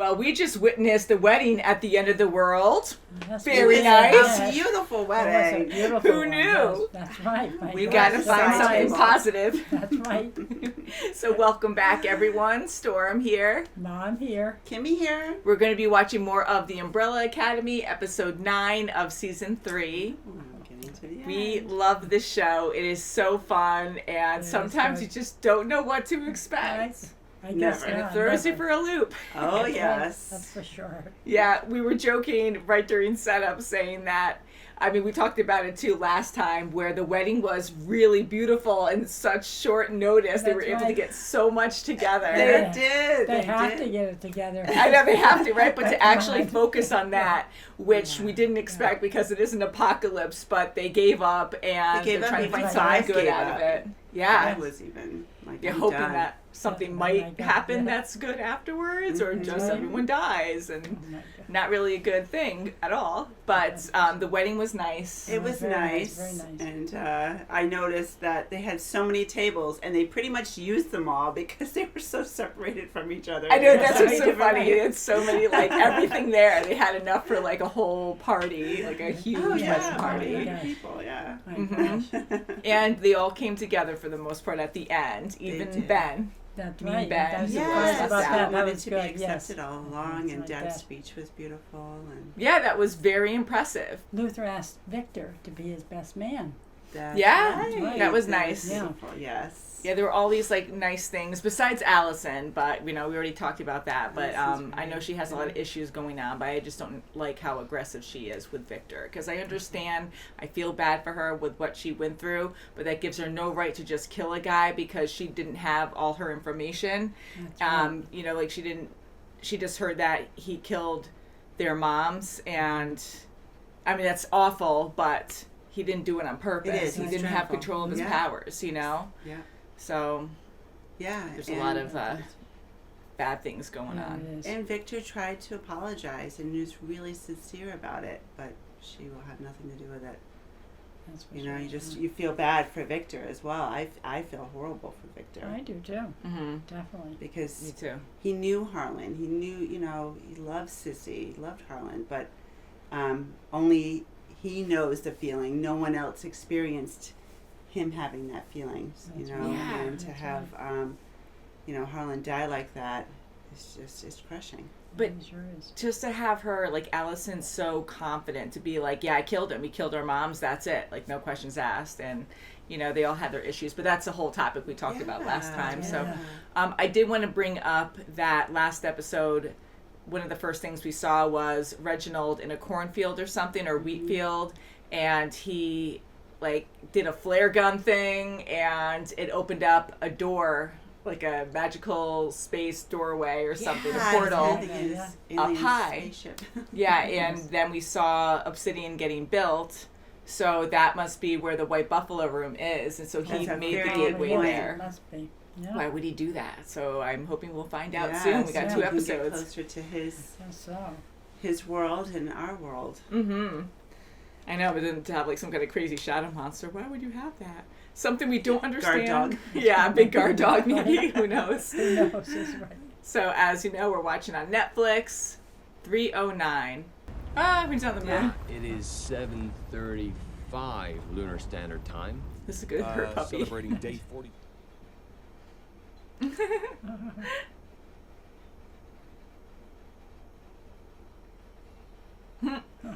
Well, we just witnessed the wedding at the end of the world. Yes, Very it was nice. a Beautiful It wedding. was a beautiful Who one, knew? yes, that's right. My We God, got to that's find right. something positive. That's right. So welcome back, everyone. Storm here. Mom here. Kimmy here. We're going to be watching more of The Umbrella Academy, episode 9 of season 3. Getting to the end. We love this show. It is so fun, and It is sometimes good. you just don't know what to expect. Right? I Never. guess And not, it throws you never. for a loop. Oh, That's yes. for sure. Yeah, we were joking right during setup saying that, I mean, we talked about it too last time, where the wedding was really beautiful in such short notice. They That's were able to right. get so much together. They did. They have did. to get it together. I know they have to, right? But to That's actually right. focus on that, which Yeah. we didn't expect because it is an apocalypse, but they gave up and They gave they're up trying to even find five something good gave out up. of it. I Yeah. was even like, You're I'm hoping done. that something Yeah, might oh my God, happen yeah. that's good afterwards, or Mhm. just Right. everyone dies, and Oh my God. not really a good thing at all. But the wedding was nice. It was Very nice, nice, very nice. and I noticed that they had so many tables, and they pretty much used them all because they were so separated from each other. I know, They had that's so what's many so different funny. nights. It's so many, like, everything there. They had enough for, like, a whole party, like a huge Oh wedding yeah, party. many Yes. people, yeah. My Mhm. gosh. And they all came together for the most part at the end, even did. Ben. That's Me and right. Ben. That's the Yes, part that about that. That wanted was to good. be Yes. accepted all along, That's and like Dad's that. speech was beautiful, and Yeah, that was very impressive. Luther asked Victor to be his best man. that's Yeah, right. that was That nice. Yeah. beautiful, yes. Yeah, there were all these, like, nice things besides Allison, but, you know, we already talked about that. But Allison's I know great. she has a lot of issues going on, but I just don't like how aggressive she is with Victor. Because I understand, I feel bad for her with what she went through, but that gives her no right to just kill a guy because she didn't have all her information. That's right. You know, like, she just heard that he killed their moms, and, I mean, that's awful, but he didn't do it on purpose. It is. He It's didn't have dreadful. control of his Yeah. powers, you know? Yeah, So yeah. there's a lot of bad things going Yeah, on. it is. And Victor tried to apologize and was really sincere about it, but she will have nothing to do with it. That's for You know, sure. you feel bad for Victor as well. I feel horrible for Victor I do too. Mm-hmm. Definitely. Me because too. he knew Harlan. He knew, you know, he loved Sissy, he loved Harlan, but only he knows the feeling. No one else experienced him having that feeling, you That's know, right. Yeah, and to that's have, you know, Harlan die like that is just, it's crushing. But It sure is. just to have her, like, Allison, so confident to be like, yeah, I killed him. He killed our moms. That's it. Like, no questions asked. And, you know, they all had their issues. But that's a whole topic we talked about last time. yeah. So I did want to bring up that last episode. One of the first things we saw was Reginald in a cornfield or something, or wheat field. And he, like, did a flare gun thing. And it opened up a door, like a magical space doorway or something, a portal. Up high. Yeah, and then we saw Obsidian getting built, so that must be where the White Buffalo room is, and so he That's a made the very gateway good point. there. It must be. Yeah. Why would he do that? So I'm hoping we'll find out Yes, soon. We got yeah. 2 we can get episodes. closer to Guess so. his world and our world. Mm-hmm. I know, but then to have, like, some kind of crazy shadow monster, why would you have that? Something we don't understand. dog. Yeah, a big guard dog maybe. Who knows? Who knows? That's right. So as you know, we're watching on Netflix. 309. Ah, we're on the moon. It is 7:35 Lunar Standard Time. This is a good hurt puppy. Celebrating day 40.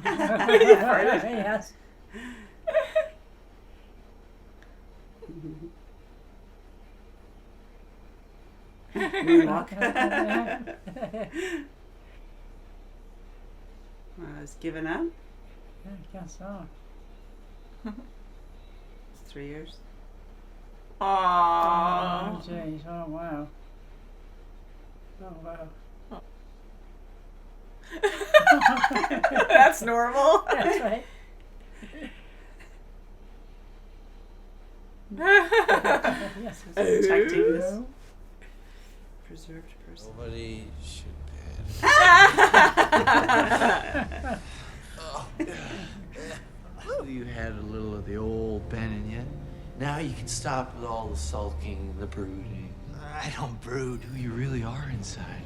Yes. Moonwalk. I was given up. I guess so. 3 years. Aww. Oh, jeez. Oh, wow. Oh, wow. That's normal. That's right. Yes. Protecting this preserved person. Nobody should You had a little of the old Ben in you. Now you can stop with all the sulking, the brooding. I don't brood who you really are inside.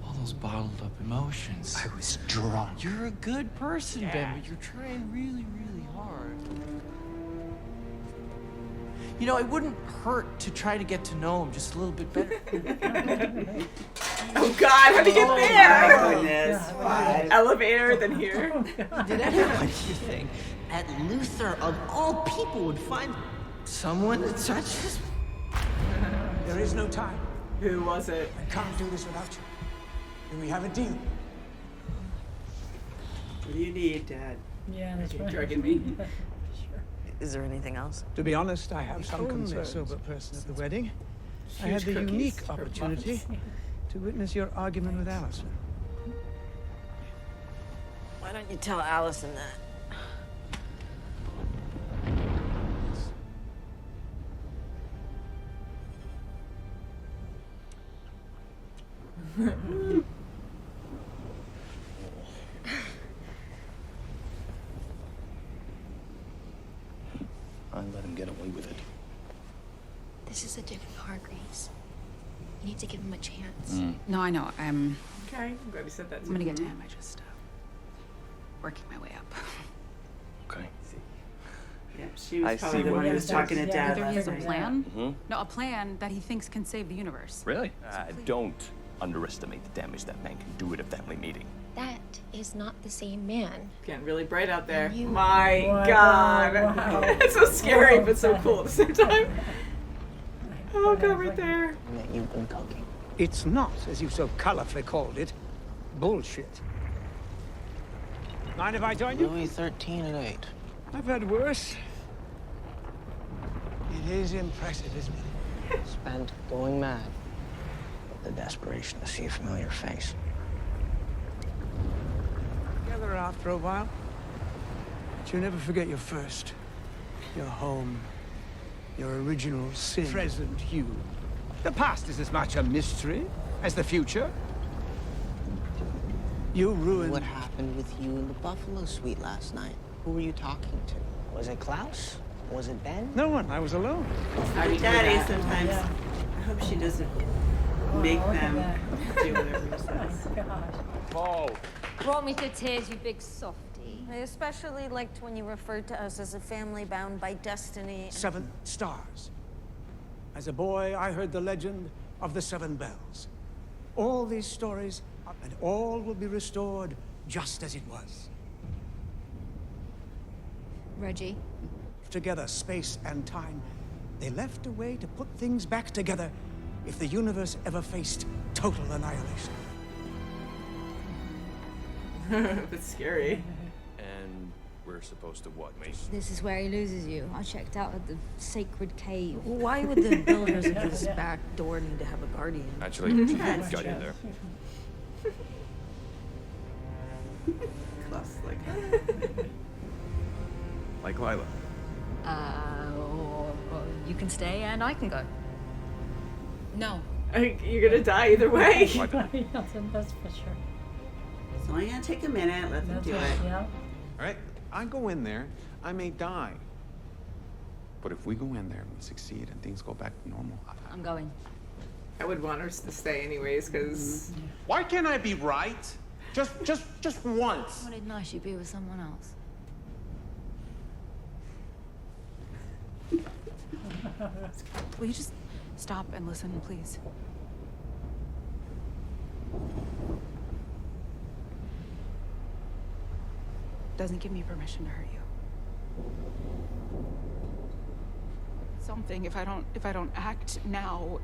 All those those bottled up emotions. I was drunk. You're a good person, Ben, but you're trying really, really hard. You know, it wouldn't hurt to try to get to know him just a little bit better. Oh God, how'd he get there? My goodness. Five. Elevator, then here. Did anyone, you think, at Luther of all people would find someone such as... There is no time. Who was it? I can't do this without you. And we have a deal. What do you need, Dad? Yeah, that's You're right. drugging me. Sure. Is there anything else? To be honest, I have some Oh, concerns. no. Sober person at the wedding. I Huge had the cookies unique for opportunity muffins. to witness your argument with Allison. Why don't you tell Allison that? I let him get away with it. This is a different Hargreaves. You need to give him a chance. No, I know. I'm Okay, I'm glad you said that. gonna get to him. I just working my way up. Okay. Yeah, she was I probably see the what one who you're was talking to saying. Dad Either he has last a night. plan. Mm-hmm. No, a plan that he thinks can save the universe. Really? Don't underestimate the damage that man can do at a family meeting. That is not the same man. Getting really bright out there. You- My Wow, God. wow. It's so scary, Wow. but so cool at the same time. Oh God, right there. That you've been cooking. It's not, as you so colorfully called it, bullshit. Mind if I join you? Louis 13 at 8. I've had worse. It is impressive, isn't it? Spent going mad. The desperation to see a familiar face. Together after a while. But you never forget your first. Your home. Your original sin. Present you. The past is as much a mystery as the future. You ruined... What happened with you in the Buffalo Suite last night? Who were you talking to? Was it Klaus? Was it Ben? No one. I was alone. Daddy, sometimes I hope she doesn't make look at them that. do whatever he says. Gosh. Brought me to tears, you big softy. I especially liked when you referred to us as a family bound by destiny. 7 stars. As a boy, I heard the legend of the 7 bells. All these stories, and all will be restored just as it was. Reggie, Together, space and time, they left a way to put things back together if the universe ever faced total annihilation. That's scary. And we're supposed to what, Mace? This is where he loses you. I checked out at the sacred cave. Why would the builders of this back door need to have a guardian? Actually, got in there. Plus, like, Like Lila. Or you can stay and I can go. No. You're gonna die either way. That's for sure. it's only gonna take a minute. Let them That's do right. it. Yeah. All right, I go in there, I may die. But if we go in there and we succeed and things go back to normal, I'm going. I would want her to stay anyways, because why can't I be right? Just once. I wanted nice you'd be with someone else. Will you just stop and listen, please? Doesn't give me permission to hurt you. Something, if I don't act now,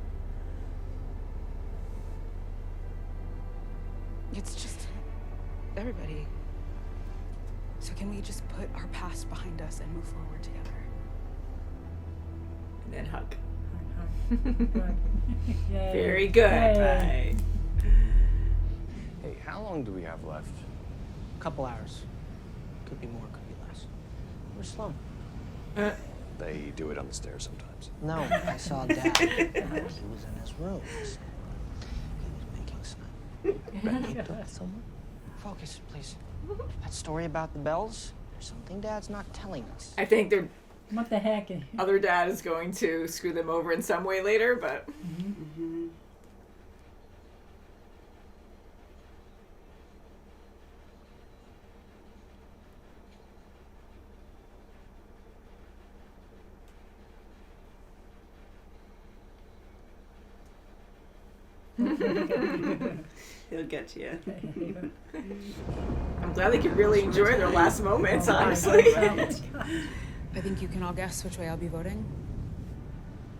it's just everybody. So can we just put our past behind us and move forward together? and then hug. Good. Yay. Very good. Yay. Bye. Hey, how long do we have left? A couple hours. Could be more, could be less. We're slow. They do it on the stairs sometimes. No, I saw Dad. He was in his room. He was making snap. He took someone. Focus, please. That story about the bells, there's something Dad's not telling us. I think their What the heck? other dad is going to screw them over in some way later, but He'll get to you. I'm glad they could really enjoy their last moments, honestly. I think you can all guess which way I'll be voting.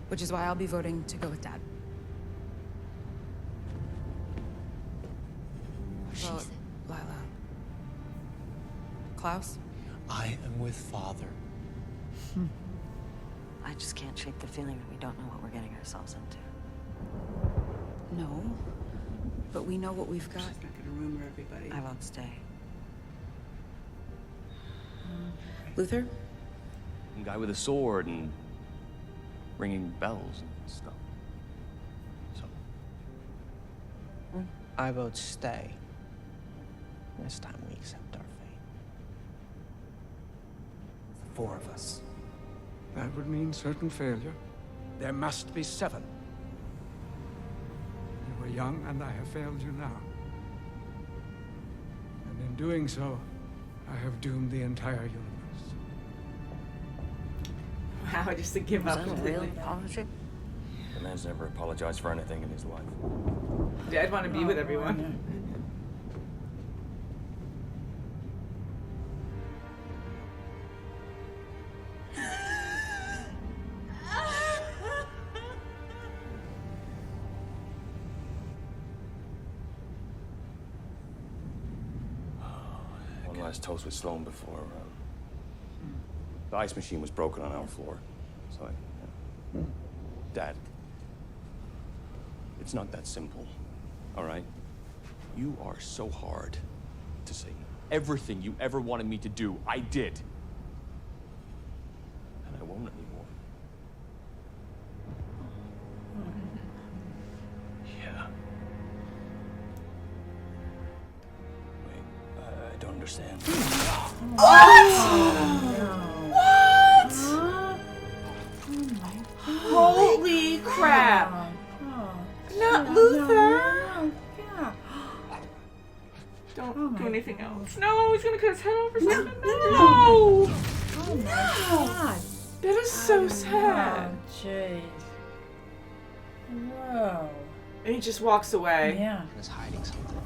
Which is why I'll be voting to go with Dad. Vote Lila. Klaus? I am with Father. I just can't shake the feeling that we don't know what we're getting ourselves into. No. But we know what we've got. She's not going to rumor everybody. I won't stay. Luther? A guy with a sword and ringing bells and stuff. So. I vote stay. This time we accept our fate. The 4 of us. That would mean certain failure. There must be 7. You were young, and I have failed you now. And in doing so, I have doomed the entire universe. Wow, just to give up completely. apology? The man's never apologized for anything in his life. I'd want to be with everyone. One last toast with Sloan before the ice machine was broken on our floor. So, Dad, it's not that simple, all right? You are so hard to say. Everything you ever wanted me to do, I did. And I won't anymore. Yeah. Wait, I don't understand. What? Holy crap! Not Luther! Don't do anything else. No, he's gonna cut his head off or something. No! Oh my God. That is so sad. Oh, jeez. Whoa. And he just walks away. Yeah. He was hiding something.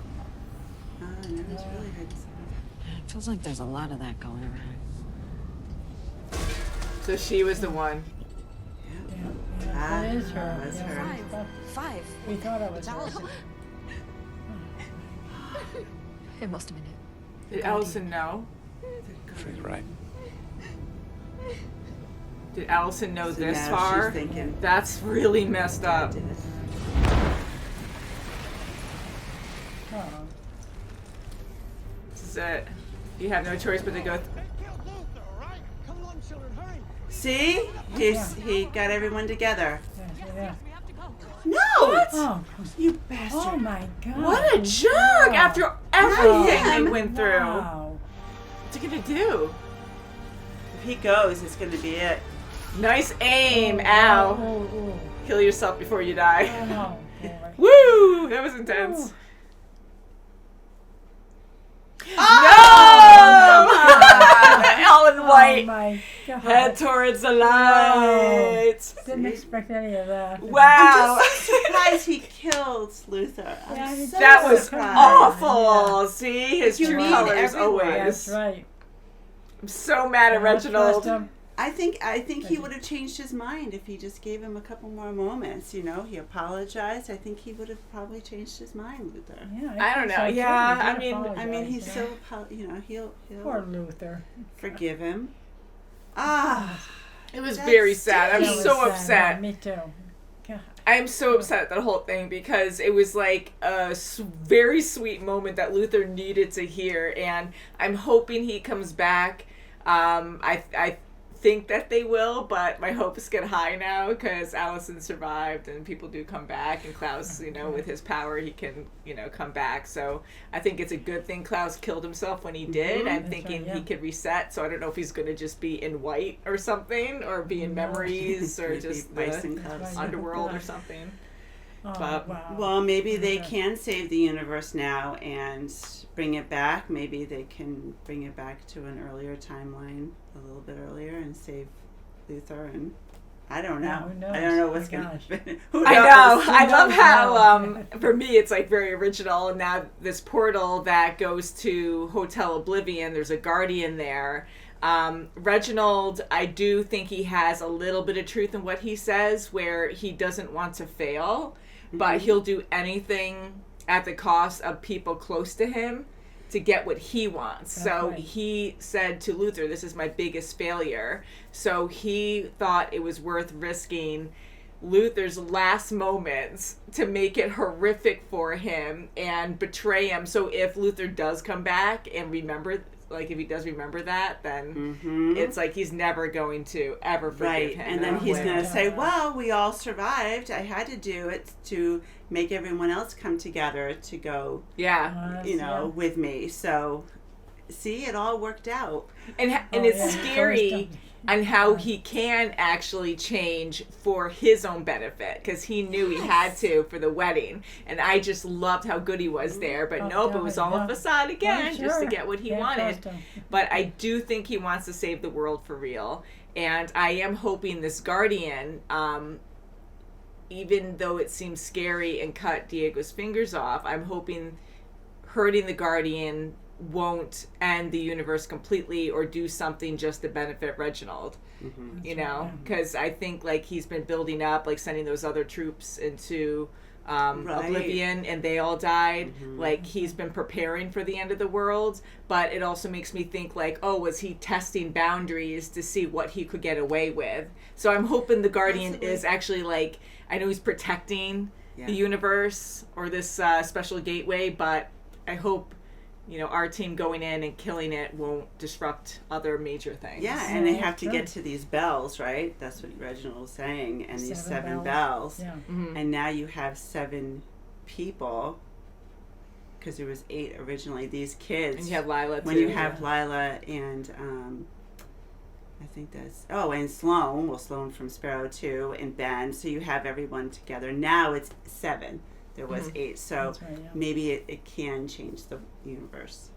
Oh, no, he's really hurting something. It feels like there's a lot of that going around. So she was the one. Ah, That is her. that was Yeah. her. 5. We thought it was her. Allison. It must have been it. Did Allison know? She's right. Did Allison know So this now far? she's thinking, That's really messed up. did it. Oh. This is it. You have no choice but to go. See? He got everyone together. Yeah. No! Oh. You bastard. Oh my God. What a jerk! After everything they Wow. went through. Wow. What's he gonna do? If he goes, it's going to be it. Nice aim, Oh, ow. oh, oh. Kill yourself before you die. Oh, boy. Woo! That was intense. Oh! All in white. Oh my God. Head towards the light. Didn't expect any of that. Wow. I'm just so surprised he killed Luther. I'm Yeah, he so That was surprised. awful. See? His You true mean colors everyone. always. That's right. I'm so mad at Reginald. I think he would have changed his mind if he just gave him a couple more moments. You know, he apologized. I think he would have probably changed his mind, Luther. Yeah, I don't know. think so, too. Yeah, He I did mean- apologize, He's yeah. so, he'll Poor Luther. forgive him. Ah, It was That's very sad. I'm That was so sad. upset. Yeah, me too. God. I'm so upset at that whole thing because it was like a very sweet moment that Luther needed to hear, and I'm hoping he comes back. I think that they will, but my hopes get high now because Allison survived and people do come back, and Klaus, with his power, he can, come back. So I think it's a good thing Klaus killed himself when he did. I'm That's thinking right, yeah. he could reset, so I don't know if he's going to just be in white or something, or be in memories, or Maybe just Bison the Cubs. underworld or something. Oh, But- wow. Well, maybe they Okay. can save the universe now and bring it back. Maybe they can bring it back to an earlier timeline, a little bit earlier, and save Luther. And I don't know. Yeah, who knows? I don't know what's Oh, going to gosh. happen. Who I knows? know. Who I love knows how, now? for me, it's like very original. And now this portal that goes to Hotel Oblivion, there's a guardian there. Reginald, I do think he has a little bit of truth in what he says, where he doesn't want to fail, but he'll do anything at the cost of people close to him to get what he wants. That's So right. he said to Luther, this is my biggest failure. So he thought it was worth risking Luther's last moments to make it horrific for him and betray him. So if Luther does come back and remember, like if he does remember that, then it's like he's never going to ever forgive Right, him. and then he's When- going to say, well, we all survived. I had to do it to make everyone else come together to go, yeah. with me. So, see, it all worked out. And it's scary on how he can actually change for his own benefit, because he knew he had to for the wedding. And I just loved how good he was there. But nope, it was all a facade again, just to get what he wanted. But I do think he wants to save the world for real. And I am hoping this guardian, even though it seems scary and cut Diego's fingers off, I'm hoping hurting the guardian won't end the universe completely or do something just to benefit Reginald. You know, because I think like he's been building up, like sending those other troops into Oblivion, and they all died. Like he's been preparing for the end of the world, but it also makes me think like, oh, was he testing boundaries to see what he could get away with? So I'm hoping the guardian is actually like, I know he's protecting the universe or this special gateway, but I hope our team going in and killing it won't disrupt other major things. Yeah, and they have to get to these bells, right? That's what Reginald was saying. And these seven bells. Yeah. And now you have 7 people, because there was 8 originally, these kids. And you have Lila, when too. you have Lila and, I think that's, and Sloan. Well, Sloan from Sparrow, too, and Ben. So you have everyone together. Now it's 7. There was 8, so maybe it can change the universe.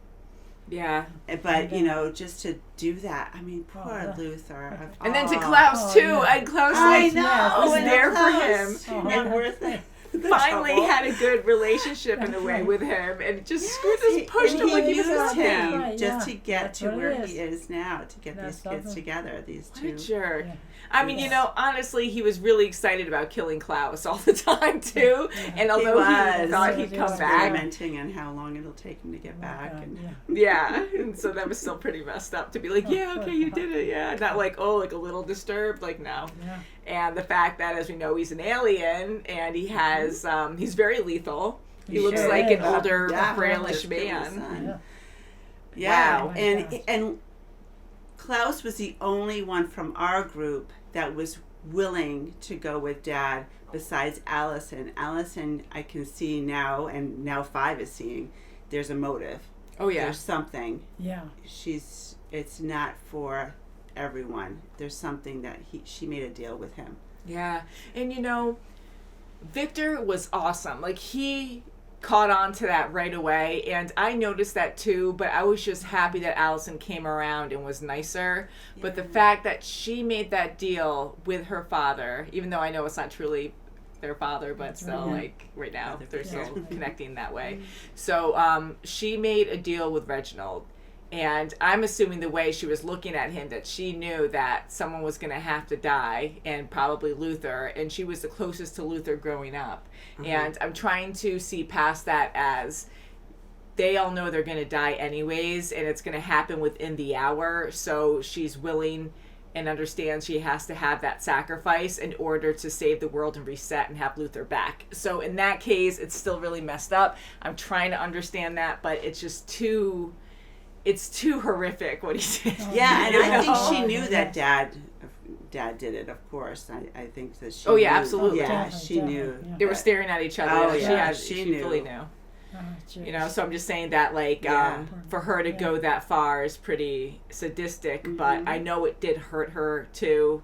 Yeah. But, just to do that, I mean, poor Luther. And then to Klaus, too. And Klaus, was there for Klaus. him. And worth it. Finally had a good relationship in a way with him, and just pushed him like he was used him Right, just yeah. to get That's to what it where is. he is now, to get That's these kids lovely. together, these What a two. jerk. Yeah. I mean, honestly, he was really excited about killing Klaus all the time, too. And although he thought he'd come back. Experimenting on how long it'll take him to get back. And Yeah. And so that was still pretty messed up to be like, yeah, okay, you did it. Yeah. Not like, like a little disturbed. Like, no. Yeah. And the fact that, as we know, he's an alien and he has, he's very lethal. He looks sure like is. an older, Yeah, frailish just killed his man. son. Yeah. Wow. Oh my gosh. And Klaus was the only one from our group that was willing to go with Dad, besides Allison. Allison, I can see now, and now 5 is seeing, there's a motive. Oh, yeah. There's something. Yeah. It's not for everyone. There's something that she made a deal with him. Yeah. And Victor was awesome. Like, he caught on to that right away, and I noticed that too, but I was just happy that Allison came around and was nicer. But the fact that she made that deal with her father, even though I know it's not truly their father, but still, like, right now, they're still connecting that way. So she made a deal with Reginald. And I'm assuming the way she was looking at him, that she knew that someone was going to have to die, and probably Luther, and she was the closest to Luther growing up. And I'm trying to see past that as they all know they're going to die anyways, and it's going to happen within the hour. So she's willing and understands she has to have that sacrifice in order to save the world and reset and have Luther back. So in that case, it's still really messed up. I'm trying to understand that, but it's just too... It's too horrific what he did. Yeah, and I think she knew that Dad did it, of course. I think that she Oh, yeah, knew. absolutely. Yeah, she knew. Yeah. They were staring at each other. Oh, She yeah, had, she she knew. fully knew. Oh, So I'm just saying that, like, Yeah. for her to go that far is pretty sadistic, but I know it did hurt her too.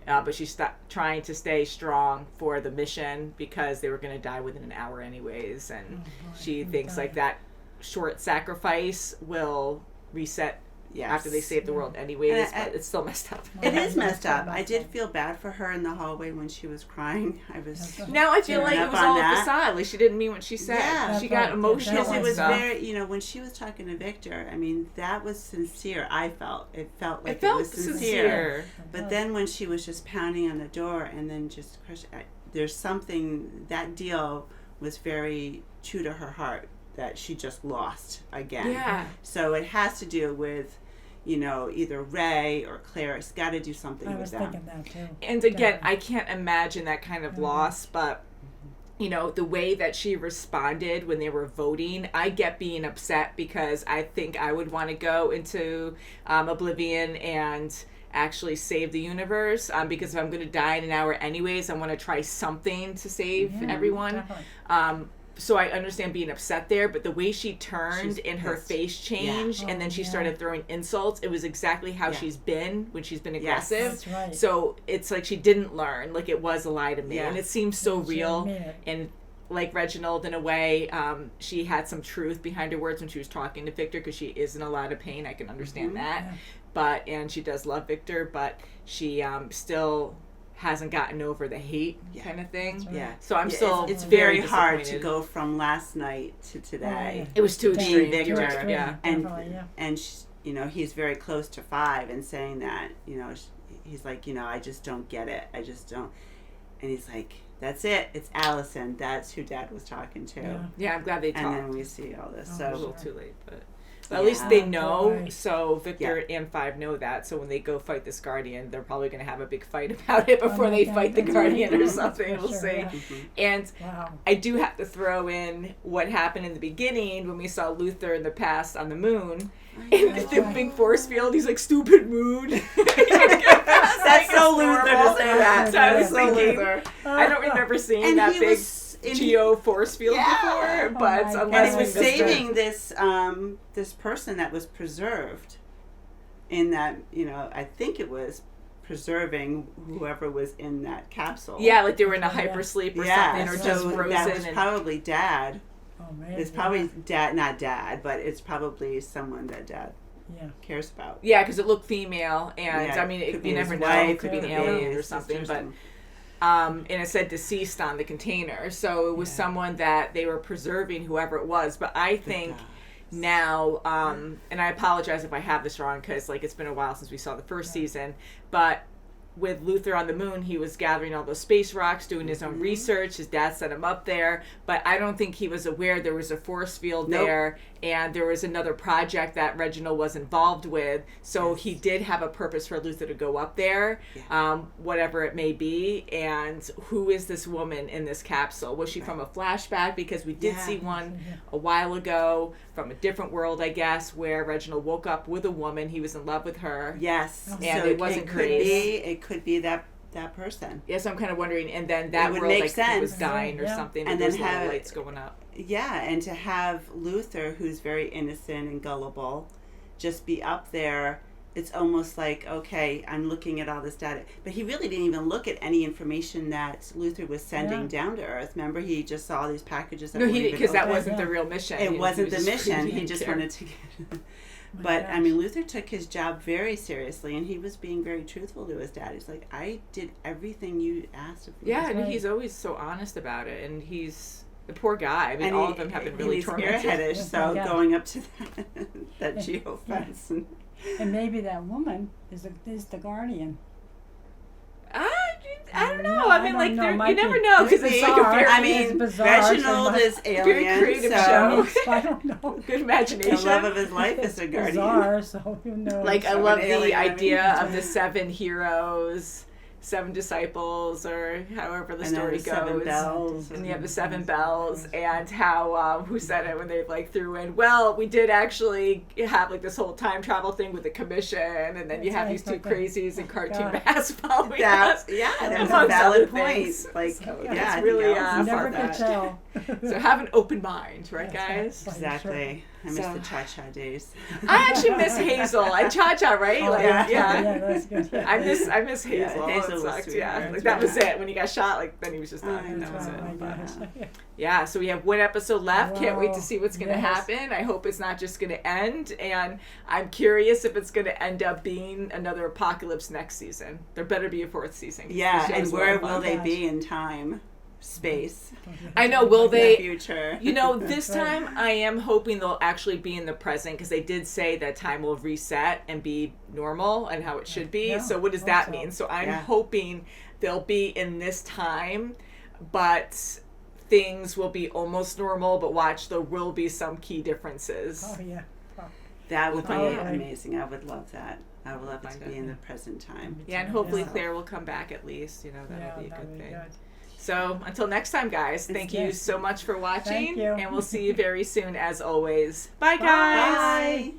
But she's trying to stay strong for the mission, because they were going to die within an hour anyways, and she thinks like that short sacrifice will reset Yes. after they saved the world anyways, but it's still messed up. It is messed up. I did feel bad for her in the hallway when she was crying. I was. Now I feel like it was all a facade. Like she didn't mean what she said. Yeah, she got emotional. Because it was stuff. very, when she was talking to Victor, I mean, that was sincere. I felt it felt like it felt was sincere. But then when she was just pounding on the door and then just crushing, there's something, that deal was very true to her heart that she just lost again. Yeah. So it has to do with, either Ray or Claire's got to do something with them. I was thinking that too. And again, I can't imagine that kind of loss, but the way that she responded when they were voting, I get being upset because I think I would want to go into Oblivion and actually save the universe, because if I'm going to die in an hour anyways, I want to try something to save everyone. So I understand being upset there, but the way she turned and her face changed, and then she started throwing insults, it was exactly how she's been when she's been aggressive. That's right. So it's like she didn't learn, like it was a lie to me, and it seems so She real. admitted. And like Reginald, in a way, she had some truth behind her words when she was talking to Victor, because she is in a lot of pain. I can understand that. And she does love Victor, but she still hasn't gotten over the hate kind of thing. Right. Yeah. So I'm still it's very very hard to disappointed. go from last night to today. It was too extreme. Victor, Extreme, yeah. and he's very close to 5 and saying that, he's like, I just don't get it. I just don't. And he's like, that's it. It's Allison. That's who Dad was talking to. Yeah, I'm glad they talked. And then we see all this. A little too late, but at least they know. So Victor and 5 know that. So when they go fight this Guardian, they're probably going to have a big fight about it before they fight the Guardian or something. We'll see. And I do have to throw in what happened in the beginning when we saw Luther in the past on the moon. In the big force field, he's like, stupid moon. That's so Luther to say that. So I was So thinking, Luther. I don't remember seeing And that he big was- geo force field before, but and unless he was we missed it. saving this person that was preserved in that, I think it was preserving whoever was in that capsule. Yeah, like they were in a hypersleep or something, or just frozen. That was probably Dad. Oh, man. It's probably Dad, not Dad, but it's probably someone that Dad cares about. Yeah, because it looked female, and Yeah, I mean, could be you his never know. wife, It could be an could be alien his or something, sister, but and it said deceased on the container, so it was someone that they were preserving, whoever it was. But I think now, and I apologize if I have this wrong, because like it's been a while since we saw the first season, but with Luther on the moon, he was gathering all those space rocks, doing his own research. His dad set him up there, but I don't think he was aware there was a force field there, and there was another project that Reginald was involved with. So he did have a purpose for Luther to go up there, whatever it may be. And who is this woman in this capsule? Was she from a flashback? Because we did see one a while ago from a different world, I guess, where Reginald woke up with a woman. He was in love with her. Yes. And So it wasn't it could be that person. Yes, I'm kind of wondering, and then that would world make like sense. was dying or something, and there's then little have lights going up. Yeah, and to have Luther, who's very innocent and gullible, just be up there. It's almost like, okay, I'm looking at all this data, but he really didn't even look at any information that Luther was sending down to Earth. Remember, he just saw these packages. That No, he because that wasn't the real mission. It wasn't the mission. He didn't just care. wanted to get. But I mean, Luther took his job very seriously, and he was being very truthful to his dad. He's like, I did everything you asked of me. Yeah, and he's always so honest about it, and he's the poor guy. I mean, all of them have been really he's tormented. spearheadish, so going up to that geo fence. And maybe that woman is the Guardian. I don't know. I mean, like, know. you never know, because it's like a very, I mean, Reginald is alien, very creative so show. I don't know. Good imagination. The love of his life is a guardian. Bizarre, so who knows? Like, I So love an the alien, idea of the 7 heroes, 7 disciples, or however the And then story the goes. 7 bells. And you have the 7 bells, and how, who said it when they, like, threw in, well, we did actually have, like, this whole time travel thing with the commission, and then you have these 2 crazies in cartoon masks following us. That's a amongst valid other point. things. Like, So, yeah, it's really I think never Allison could saw that. tell. So have an open mind, right, guys? Exactly. I miss So- the cha-cha days. I actually miss Hazel. I cha-cha, right? Oh, like, yeah. yeah. Yeah, that's good. Yeah. I miss Yeah, Hazel. Hazel It was sucked. sweet. Yeah, That's like that was right. it. When he got shot, like then he was just done. I and that know. was it. Oh, my But, gosh. Yeah. yeah, so we have one episode left. Can't wait to Wow. see what's going to Yes. happen. I hope it's not just going to end. And I'm curious if it's going to end up being another apocalypse next season. There better be a fourth season. 'Cause Yeah, the and show's where well will they fun. be in time, space? I know. Will In the they? future. You know, this That's right. time I am hoping they'll actually be in the present because they did say that time will reset and be normal and how it should be. Yeah, So what does hope that so. mean? So I'm Yeah. hoping they'll be in this time, but things will be almost normal. But watch, there will be some key differences. Oh, yeah. Oh. That would be Oh, right. amazing. I would love that. I would love it to Find be it. in the present time. Yeah, and hopefully Yeah. Claire will come back at least. You know, that Yeah, would be a that good would be thing. good. So until next time, guys, thank you yes. so much for watching. Thank you. And we'll see you very soon as always. Bye, guys. Bye.